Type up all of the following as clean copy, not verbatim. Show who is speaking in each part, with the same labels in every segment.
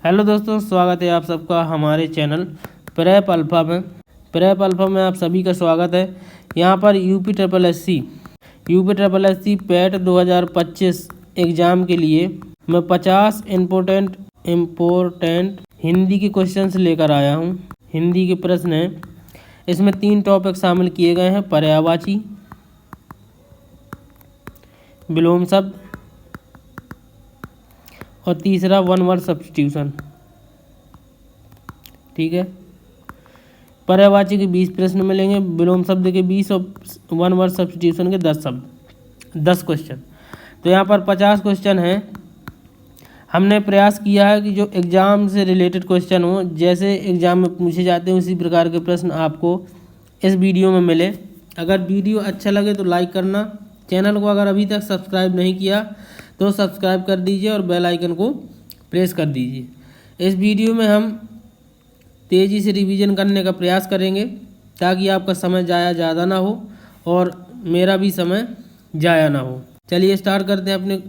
Speaker 1: Hello दोस्तों, स्वागत है आप सबका हमारे चैनल प्रेप अल्फ़ा में। प्रेप अल्फ़ा में आप सभी का स्वागत है। यहाँ पर यूपी पैट 2025 एग्ज़ाम के लिए मैं 50 इम्पोर्टेंट हिंदी के क्वेश्चंस लेकर आया हूँ। हिंदी के प्रश्न हैं। इसमें 3 टॉपिक शामिल किए गए हैं: पर्यायवाची, विलोम शब्द और तीसरा वन वर्ड सब्स्टिट्यूशन। ठीक है। पर्यायवाची के 20 प्रश्न मिलेंगे, विलोम शब्द के 20 और वन वर्ड सब्स्टिट्यूशन के 10 क्वेश्चन। तो यहाँ पर 50 क्वेश्चन हैं। हमने प्रयास किया है कि जो एग्ज़ाम से रिलेटेड क्वेश्चन हो, जैसे एग्ज़ाम में पूछे जाते हैं उसी प्रकार के प्रश्न आपको इस वीडियो में मिले। अगर वीडियो अच्छा लगे तो लाइक करना। चैनल को अगर अभी तक सब्सक्राइब नहीं किया तो सब्सक्राइब कर दीजिए और बेल आइकन को प्रेस कर दीजिए। इस वीडियो में हम तेज़ी से रिवीजन करने का प्रयास करेंगे ताकि आपका समय ज़ाया ज़्यादा ना हो और मेरा भी समय ज़ाया ना हो। चलिए स्टार्ट करते हैं अपने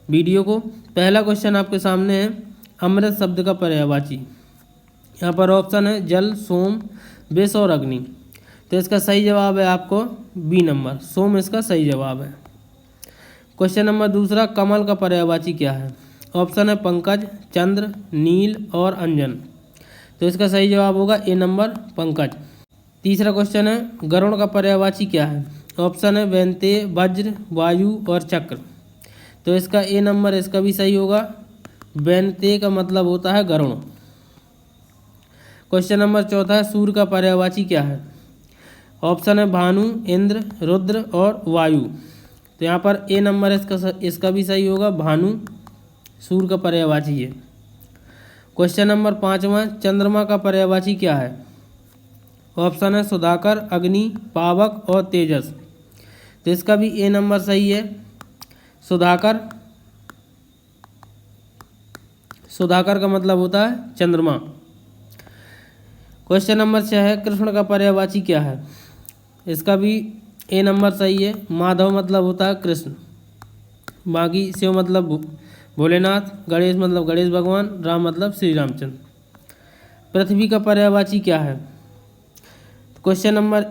Speaker 1: वीडियो को। पहला क्वेश्चन आपके सामने है, अमृत शब्द का पर्यायवाची। यहाँ पर ऑप्शन है जल, सोम, विष और अग्नि। तो इसका सही जवाब है आपको बी नंबर, सोम इसका सही जवाब है। क्वेश्चन नंबर दूसरा, कमल का पर्यायवाची क्या है? ऑप्शन है पंकज, चंद्र, नील और अंजन। तो इसका सही जवाब होगा ए नंबर, पंकज। तीसरा क्वेश्चन है, गरुड़ का पर्यायवाची क्या है? ऑप्शन है वैनतेय, वज्र, वायु और चक्र। तो इसका ए नंबर इसका भी सही होगा। वैनतेय का मतलब होता है गरुड़। क्वेश्चन नंबर चौथा है, सूर्य का पर्यायवाची क्या है? ऑप्शन है भानु, इंद्र, रुद्र और वायु। तो यहाँ पर ए नंबर इसका भी सही होगा, भानु सूर्य का पर्यायवाची है। क्वेश्चन नंबर 5वां, चंद्रमा का पर्यायवाची क्या है? ऑप्शन है सुधाकर, अग्नि, पावक और तेजस। तो इसका भी ए नंबर सही है, सुधाकर। सुधाकर का मतलब होता है चंद्रमा। क्वेश्चन नंबर 6 है, कृष्ण का पर्यायवाची क्या है? इसका भी ए नंबर सही है, माधव मतलब होता है कृष्ण, बाकी शिव मतलब भोलेनाथ, गणेश मतलब गणेश भगवान, राम मतलब श्री रामचंद्र। पृथ्वी का पर्यायवाची क्या है? क्वेश्चन नंबर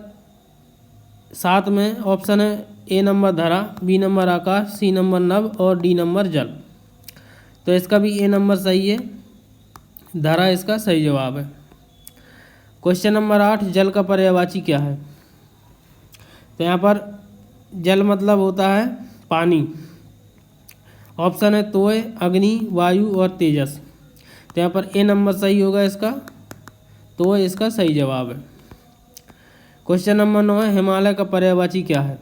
Speaker 1: 7 में ऑप्शन है ए नंबर धरा, बी नंबर आकाश, सी नंबर नभ और डी नंबर जल। तो इसका भी ए नंबर सही है, धरा इसका सही जवाब है। क्वेश्चन नंबर 8, जल का पर्यायवाची क्या है? तो यहाँ पर जल मतलब होता है पानी। ऑप्शन है तोय, अग्नि, वायु और तेजस। तो यहाँ पर ए नंबर सही होगा इसका, तोय इसका सही जवाब है। क्वेश्चन नंबर 9 है, हिमालय का पर्यायवाची क्या है?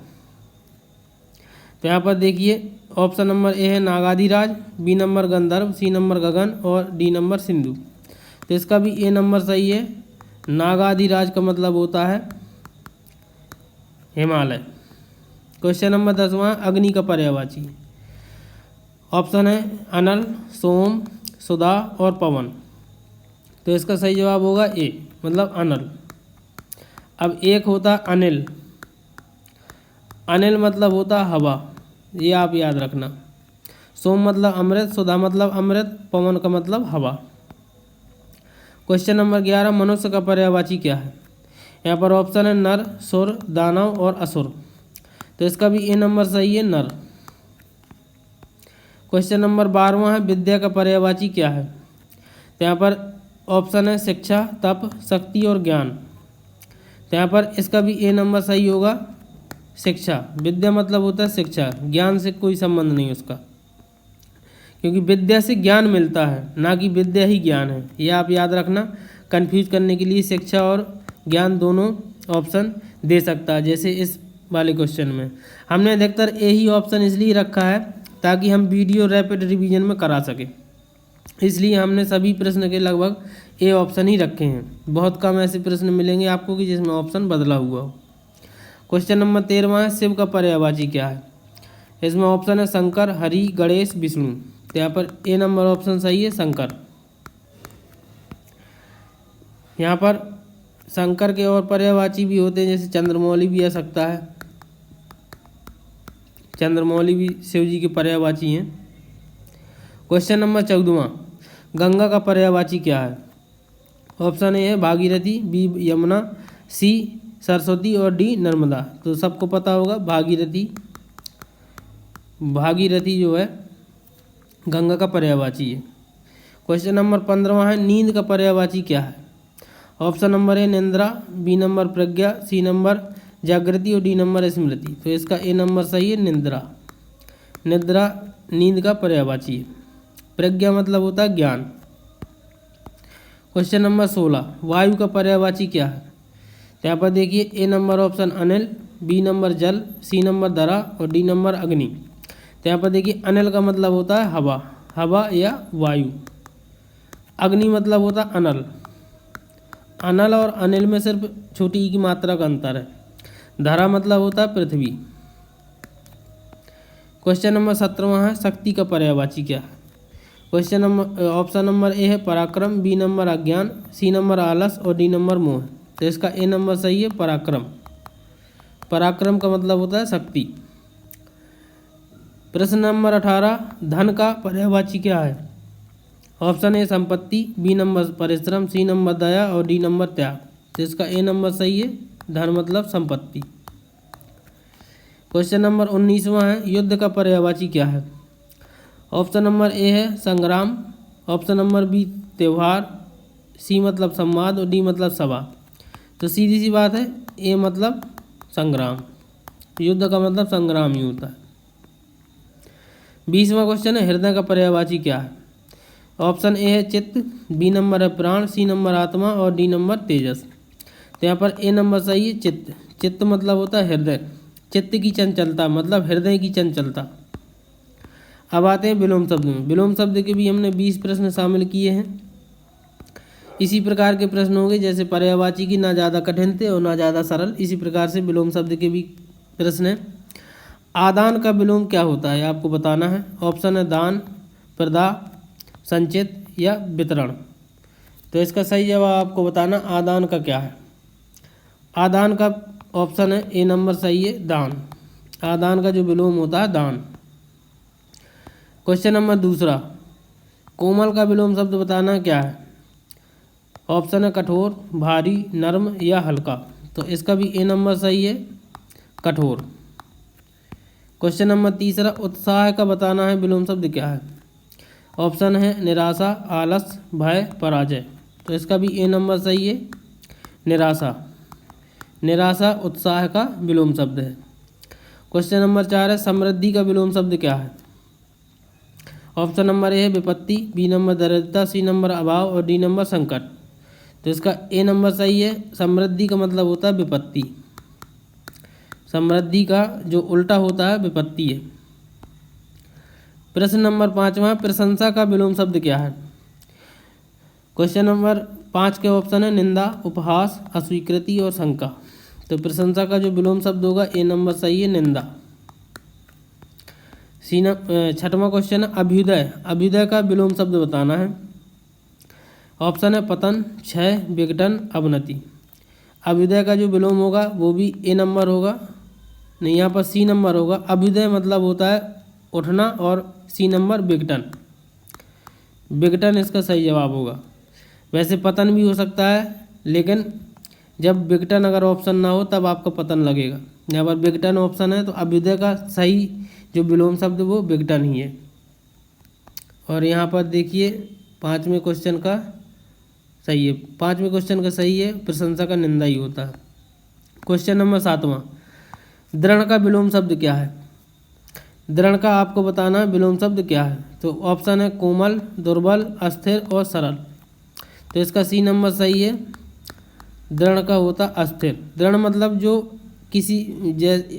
Speaker 1: तो यहाँ पर देखिए ऑप्शन नंबर ए है नागाधिराज, बी नंबर गंधर्व, सी नंबर गगन और डी नंबर सिंधु। तो इसका भी ए नंबर सही है, नागाधिराज का मतलब होता है हिमालय। क्वेश्चन नंबर 10वां, अग्नि का पर्यायवाची। ऑप्शन है अनल, सोम, सुधा और पवन। तो इसका सही जवाब होगा ए, मतलब अनल। अब एक होता अनिल, अनिल मतलब होता हवा, ये आप याद रखना। सोम मतलब अमृत, सुधा मतलब अमृत, पवन का मतलब हवा। क्वेश्चन नंबर 11, मनुष्य का पर्यायवाची क्या है? यहाँ पर ऑप्शन है नर, सुर, दानव और असुर। तो इसका भी ए नंबर सही है, नर। क्वेश्चन नंबर 12वां है, विद्या का पर्यायवाची क्या है? तो यहाँ पर ऑप्शन है शिक्षा, तप, शक्ति और ज्ञान। तो यहाँ पर इसका भी ए नंबर सही होगा, शिक्षा। विद्या मतलब होता है शिक्षा, ज्ञान से कोई संबंध नहीं उसका, क्योंकि विद्या से ज्ञान मिलता है, ना कि विद्या ही ज्ञान है। ये आप याद रखना। कंफ्यूज करने के लिए शिक्षा और ज्ञान दोनों ऑप्शन दे सकता है। जैसे इस वाले क्वेश्चन में हमने अधिकतर ए ही ऑप्शन इसलिए रखा है ताकि हम वीडियो रैपिड रिवीजन में करा सकें, इसलिए हमने सभी प्रश्न के लगभग ए ऑप्शन ही रखे हैं। बहुत कम ऐसे प्रश्न मिलेंगे आपको कि जिसमें ऑप्शन बदला हुआ हो। क्वेश्चन नंबर 13वां है, शिव का पर्यायवाची क्या है? इसमें ऑप्शन है शंकर, हरि, गणेश, विष्णु। तो यहाँ पर ए नंबर ऑप्शन सही है, शंकर। यहाँ पर शंकर के और पर्यायवाची भी होते हैं, जैसे चंद्रमौली भी आ सकता है। चंद्रमौली भी शिव जी के पर्यायवाची हैं। क्वेश्चन नंबर 14वां, गंगा का पर्यायवाची क्या है? ऑप्शन ए है भागीरथी, बी यमुना, सी सरस्वती और डी नर्मदा। तो सबको पता होगा भागीरथी, भागीरथी जो है गंगा का पर्यायवाची है। क्वेश्चन नंबर 15 है, नींद का पर्यायवाची क्या है? ऑप्शन नंबर ए निंद्रा, बी नंबर प्रज्ञा, सी नंबर जागृति और डी नंबर स्मृति। तो इसका ए नंबर सही है, निंद्रा। निद्रा नींद का पर्यायवाची है। प्रज्ञा मतलब होता है ज्ञान। क्वेश्चन नंबर 16, वायु का पर्यायवाची क्या है? तो यहाँ पर देखिए ए नंबर ऑप्शन अनिल, बी नंबर जल, सी नंबर धरा और डी नंबर अग्नि। तो यहाँ पर देखिए अनिल का मतलब होता है हवा, हवा या वायु। अग्नि मतलब होता है अनल। अनल और अनिल में सिर्फ छोटी ई की मात्रा का अंतर है। धरा मतलब होता है पृथ्वी। क्वेश्चन नंबर 17 है, शक्ति का पर्यायवाची क्या है? क्वेश्चन नंबर ऑप्शन नंबर ए है पराक्रम, बी नंबर अज्ञान, सी नंबर आलस और डी नंबर मोह। तो इसका ए नंबर सही है, पराक्रम। पराक्रम का मतलब होता है शक्ति। प्रश्न नंबर 18, धन का पर्यायवाची क्या है? ऑप्शन ए संपत्ति, बी नंबर परिश्रम, सी नंबर दया और डी नंबर त्याग। तो इसका ए नंबर सही है, धन मतलब संपत्ति। क्वेश्चन नंबर 19वां है, युद्ध का पर्यायवाची क्या है? ऑप्शन नंबर ए है संग्राम, ऑप्शन नंबर बी त्यौहार, सी मतलब संवाद और डी मतलब सभा। तो सीधी सी बात है, ए मतलब संग्राम। युद्ध का मतलब संग्राम ही होता है। 20वां क्वेश्चन है, हृदय का पर्यायवाची क्या है? ऑप्शन ए है चित्त, बी नंबर है प्राण, सी नंबर आत्मा और डी नंबर तेजस। तो यहाँ पर ए नंबर सही है, चित्त। चित्त मतलब होता है हृदय। चित्त की चंचलता मतलब हृदय की चंचलता। अब आते हैं विलोम शब्द में। विलोम शब्द के भी हमने 20 प्रश्न शामिल किए हैं। इसी प्रकार के प्रश्न होंगे जैसे पर्यायवाची की, ना ज़्यादा कठिन थे और ना ज़्यादा सरल। इसी प्रकार से विलोम शब्द के भी प्रश्न हैं। आदान का विलोम क्या होता है आपको बताना है। ऑप्शन है दान, प्रदा, संचित या वितरण। तो इसका सही जवाब आपको बताना आदान का क्या है। आदान का ऑप्शन है ए नंबर सही है, दान। आदान का जो विलोम होता है दान। क्वेश्चन नंबर 2, कोमल का विलोम शब्द बताना क्या है। ऑप्शन है कठोर, भारी, नर्म या हल्का। तो इसका भी ए नंबर सही है, कठोर। क्वेश्चन नंबर 3, उत्साह का बताना है विलोम शब्द क्या है। ऑप्शन है निराशा, आलस, भय, पराजय। तो इसका भी ए नंबर सही है, निराशा। निराशा उत्साह का विलोम शब्द है। क्वेश्चन नंबर 4 है, समृद्धि का विलोम शब्द क्या है। ऑप्शन नंबर ए है विपत्ति, बी नंबर दरिद्रता, सी नंबर अभाव और डी नंबर संकट। तो इसका ए नंबर सही है, समृद्धि का मतलब होता है विपत्ति। समृद्धि का जो उल्टा होता है विपत्ति है। प्रश्न नंबर 5, प्रशंसा का विलोम शब्द क्या है। क्वेश्चन नंबर 5 के ऑप्शन है निंदा, उपहास, अस्वीकृति और शंका। तो प्रशंसा का जो विलोम शब्द होगा ए नंबर सही है, निंदा। 6वां क्वेश्चन है अभ्युदय। अभ्युदय का विलोम शब्द बताना है। ऑप्शन है पतन, क्षय, विघटन, अवनति। अभ्युदय का जो विलोम होगा वो भी ए नंबर होगा, नहीं यहाँ पर सी नंबर होगा। अभ्युदय मतलब होता है उठना और सी नंबर विघटन। विघटन इसका सही जवाब होगा। वैसे पतन भी हो सकता है, लेकिन जब विघटन अगर ऑप्शन ना हो तब आपको पतन लगेगा। यहाँ पर विघटन ऑप्शन है, तो अभ्युदय का सही जो विलोम शब्द वो विघटन ही है। और यहाँ पर देखिए 5वें क्वेश्चन का सही है, 5वें क्वेश्चन का सही है, प्रशंसा का निंदा ही होता है। क्वेश्चन नंबर 7, दृढ़ का विलोम शब्द क्या है। दृढ़ का आपको बताना है विलोम शब्द क्या है। तो ऑप्शन है कोमल, दुर्बल, अस्थिर और सरल। तो इसका सी नंबर सही है, दृढ़ का होता अस्थिर। दृढ़ मतलब जो किसी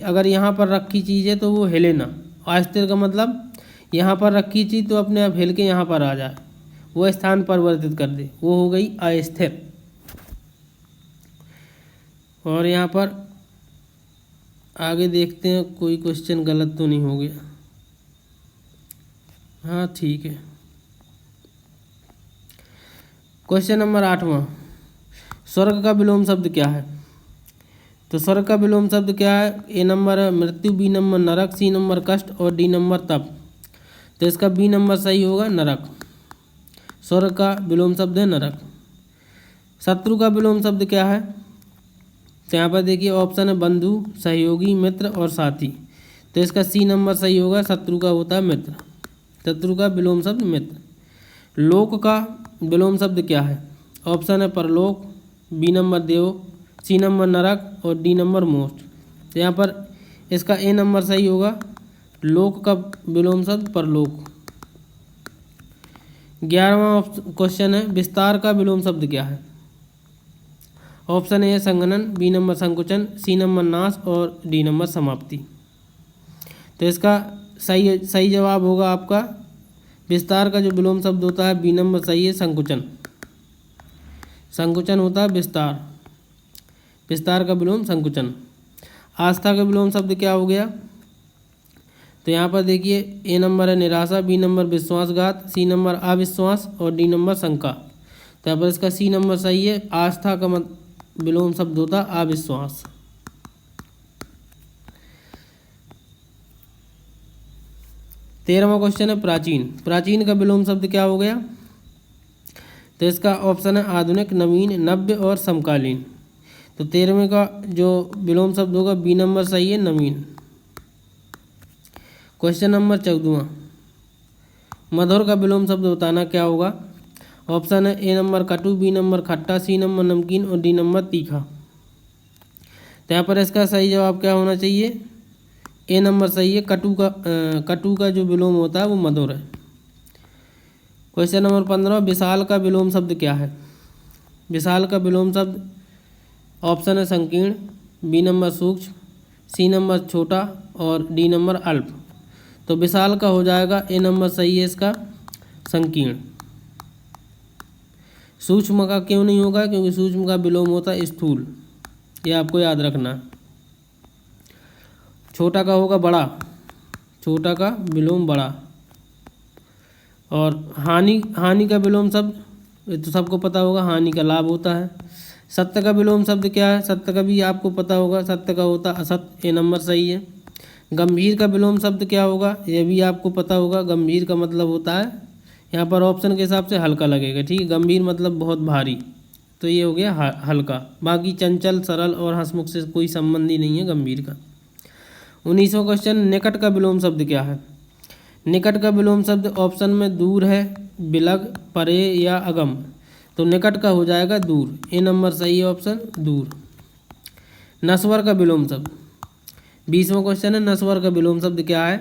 Speaker 1: अगर यहाँ पर रखी चीज़ है तो वो हिले ना। अस्थिर का मतलब यहाँ पर रखी चीज़ तो अपने आप हिल के यहाँ पर आ जाए, वो स्थान परिवर्तित कर दे, वो हो गई अस्थिर। और यहाँ पर आगे देखते हैं कोई क्वेश्चन गलत तो नहीं हो गया। हाँ ठीक है। क्वेश्चन नंबर 8, स्वर्ग का विलोम शब्द क्या है। तो स्वर्ग का विलोम शब्द क्या है। ए नंबर है मृत्यु, बी नंबर नरक, सी नंबर कष्ट और डी नंबर तप। तो इसका बी नंबर सही होगा, नरक। स्वर्ग का विलोम शब्द है नरक। शत्रु का विलोम शब्द क्या है? तो यहाँ पर देखिए ऑप्शन है बंधु, सहयोगी, मित्र और साथी। तो इसका सी नंबर सही होगा, शत्रु का होता है मित्र। शत्रु का विलोम शब्द मित्र। लोक का विलोम शब्द क्या है? ऑप्शन है परलोक, बी नंबर देव, सी नंबर नरक और डी नंबर मोक्ष। तो यहाँ पर इसका ए नंबर सही होगा, लोक का विलोम शब्द परलोक। 11वां क्वेश्चन है विस्तार का विलोम शब्द क्या है? ऑप्शन ए संघनन, बी नंबर संकुचन, सी नंबर नाश और डी नंबर समाप्ति। तो इसका सही जवाब होगा आपका विस्तार का जो विलोम शब्द होता है बी नंबर सही है, संकुचन। संकुचन होता है विस्तार, विस्तार का विलोम संकुचन। आस्था का विलोम शब्द क्या हो गया? तो यहाँ पर देखिए ए नंबर है निराशा, बी नंबर विश्वासघात, सी नंबर अविश्वास और डी नंबर शंका। तो यहाँ पर इसका सी नंबर सही है, आस्था का विलोम शब्द होता है अविश्वास। 13वां क्वेश्चन है प्राचीन। प्राचीन का विलोम शब्द क्या हो गया? तो इसका ऑप्शन है आधुनिक, नवीन, नव्य और समकालीन। तो 13वें का जो विलोम शब्द होगा बी नंबर सही है, नवीन। क्वेश्चन नंबर 14वां, मधुर का विलोम शब्द बताना क्या होगा? ऑप्शन है ए नंबर कटु, बी नंबर खट्टा, सी नंबर नमकीन और डी नंबर तीखा। तो यहाँ पर इसका सही जवाब क्या होना चाहिए? ए नंबर सही है, कटु का जो विलोम होता है वो मधुर है। क्वेश्चन नंबर 15, विशाल का विलोम शब्द क्या है? विशाल का विलोम शब्द ऑप्शन है संकीर्ण, बी नंबर सूक्ष्म, सी नंबर छोटा और डी नंबर अल्प। तो विशाल का हो जाएगा ए नंबर सही है इसका, संकीर्ण। सूक्ष्म का क्यों नहीं होगा? क्योंकि सूक्ष्म का विलोम होता है स्थूल, ये आपको याद रखना। छोटा का होगा बड़ा, छोटा का विलोम बड़ा। और हानि का विलोम शब्द तो सबको पता होगा, हानि का लाभ होता है। सत्य का विलोम शब्द क्या है? सत्य का भी आपको पता होगा, सत्य का होता असत्य, ए नंबर सही है। गंभीर का विलोम शब्द क्या होगा? ये भी आपको पता होगा, गंभीर का मतलब होता है, यहाँ पर ऑप्शन के हिसाब से हल्का लगेगा, ठीक है। गंभीर मतलब बहुत भारी, तो ये हो गया हल्का। बाकी चंचल, सरल और हंसमुख से कोई संबंध ही नहीं है गंभीर का। 19वां क्वेश्चन, निकट का विलोम शब्द क्या है? निकट का विलोम शब्द ऑप्शन में दूर है, विलग, परे या अगम। तो निकट का हो जाएगा दूर, ए नंबर सही है ऑप्शन दूर। नश्वर का विलोम शब्द, 20वां क्वेश्चन है, नश्वर का विलोम शब्द क्या है?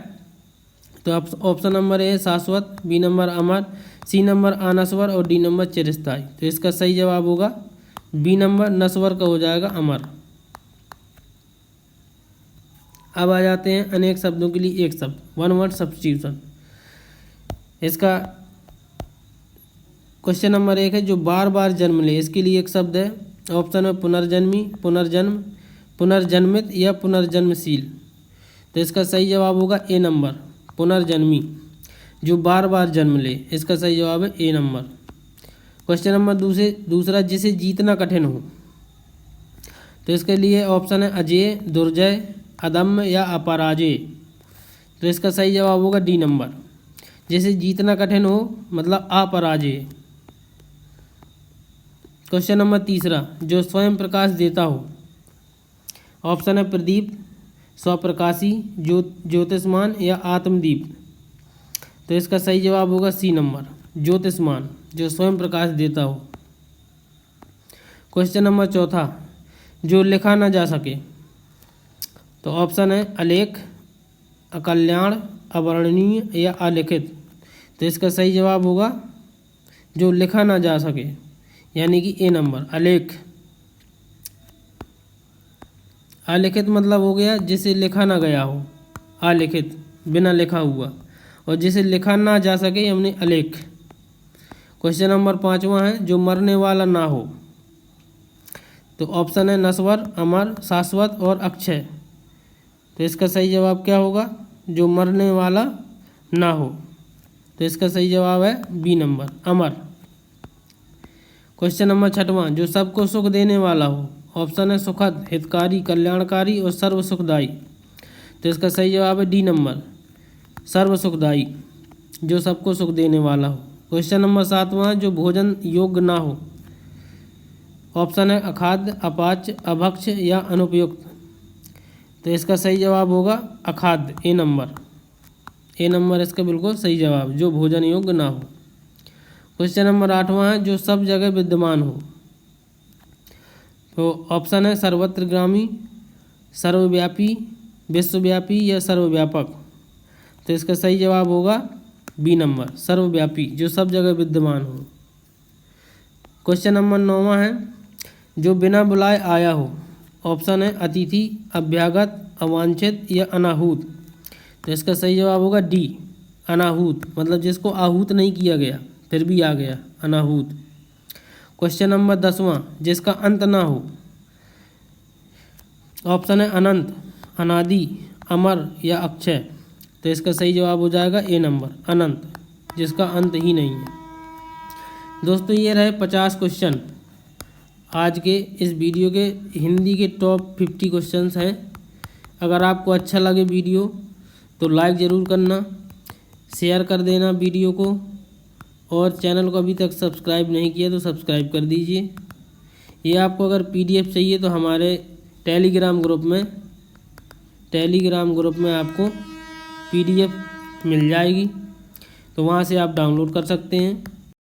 Speaker 1: तो ऑप्शन नंबर ए शाश्वत, बी नंबर अमर, सी नंबर अनश्वर और डी नंबर चिरस्थायी। तो इसका सही जवाब होगा बी नंबर, नश्वर का हो जाएगा अमर। अब आ जाते हैं अनेक शब्दों के लिए एक शब्द, वन वर्ड सब्स्टिट्यूशन। इसका क्वेश्चन नंबर 1 है, जो बार बार जन्म ले, इसके लिए एक शब्द है। ऑप्शन है पुनर्जन्मी, पुनर्जन्म, पुनर्जन्मित या पुनर्जन्मशील। तो इसका सही जवाब होगा ए नंबर, पुनर्जन्मी, जो बार बार जन्म ले। इसका सही जवाब है ए नंबर। क्वेश्चन नंबर दूसरा, जिसे जीतना कठिन हो। तो इसके लिए ऑप्शन है अजेय, दुर्जय, अदम्य या अपराजय। तो इसका सही जवाब होगा डी नंबर, जिसे जीतना कठिन हो मतलब अपराजय। क्वेश्चन नंबर तीसरा, जो स्वयं प्रकाश देता हो। ऑप्शन है प्रदीप, स्वप्रकाशी, ज्योतिष्मान या आत्मदीप। तो इसका सही जवाब होगा सी नंबर, ज्योतिष्मान, जो स्वयं प्रकाश देता हो। क्वेश्चन नंबर चौथा, जो लिखा ना जा सके। तो ऑप्शन है अलेख, अकल्याण, अवर्णनीय या अलिखित। तो इसका सही जवाब होगा जो लिखा ना जा सके, यानी कि ए नंबर, अलेख। अलिखित मतलब हो गया जिसे लिखा ना गया हो, अलिखित बिना लिखा हुआ, और जिसे लिखा ना जा सके हमने अलेख। क्वेश्चन नंबर 5वां है, जो मरने वाला ना हो। तो ऑप्शन है नश्वर, अमर, शाश्वत और अक्षय। तो इसका सही जवाब क्या होगा? जो मरने वाला ना हो। तो इसका सही जवाब है बी नंबर, अमर। क्वेश्चन नंबर 6वां, जो सबको सुख देने वाला हो। ऑप्शन है सुखद, हितकारी, कल्याणकारी और सर्व सुखदायी। तो इसका सही जवाब है डी नंबर, सर्व सुखदायी, जो सबको सुख देने वाला हो। क्वेश्चन नंबर 7वां, जो भोजन योग्य ना हो। ऑप्शन है अखाद्य, अपाच्य, अभक्ष्य या अनुपयुक्त। तो इसका सही जवाब होगा अखाद्य, ए नंबर इसका बिल्कुल सही जवाब, जो भोजन योग्य ना हो। क्वेश्चन नंबर 8वां है, जो सब जगह विद्यमान हो। तो ऑप्शन है सर्वत्रगामी, सर्वव्यापी, विश्वव्यापी या सर्वव्यापक। तो इसका सही जवाब होगा बी नंबर, सर्वव्यापी, जो सब जगह विद्यमान हो। क्वेश्चन नंबर 9वां है, जो बिना बुलाए आया हो। ऑप्शन है अतिथि, अभ्यागत, अवांछित या अनाहूत। तो इसका सही जवाब होगा डी, अनाहूत, मतलब जिसको आहूत नहीं किया गया फिर भी आ गया, अनाहूत। क्वेश्चन नंबर 10वां, जिसका अंत ना हो। ऑप्शन है अनंत, अनादि, अमर या अक्षय। तो इसका सही जवाब हो जाएगा ए नंबर, अनंत, जिसका अंत ही नहीं है। दोस्तों ये रहे 50 क्वेश्चन आज के इस वीडियो के, हिंदी के टॉप 50 क्वेश्चंस हैं। अगर आपको अच्छा लगे वीडियो तो लाइक ज़रूर करना, शेयर कर देना वीडियो को, और चैनल को अभी तक सब्सक्राइब नहीं किया तो सब्सक्राइब कर दीजिए। ये आपको अगर PDF चाहिए तो हमारे टेलीग्राम ग्रुप में आपको PDF मिल जाएगी, तो वहाँ से आप डाउनलोड कर सकते हैं।